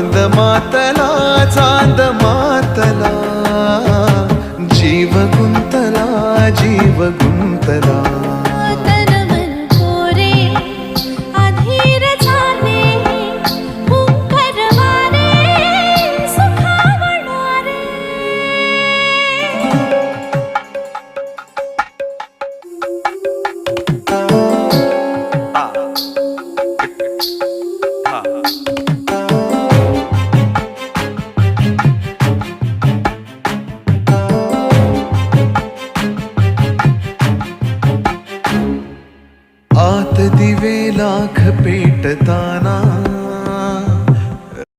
चांद मातला चांद मातला, जीव गुंतला जीव गुंतला. तन मन कोरे अधीर झाले, हुंकर वारे सुखावणारे. आत दिवे लाख पेटताना,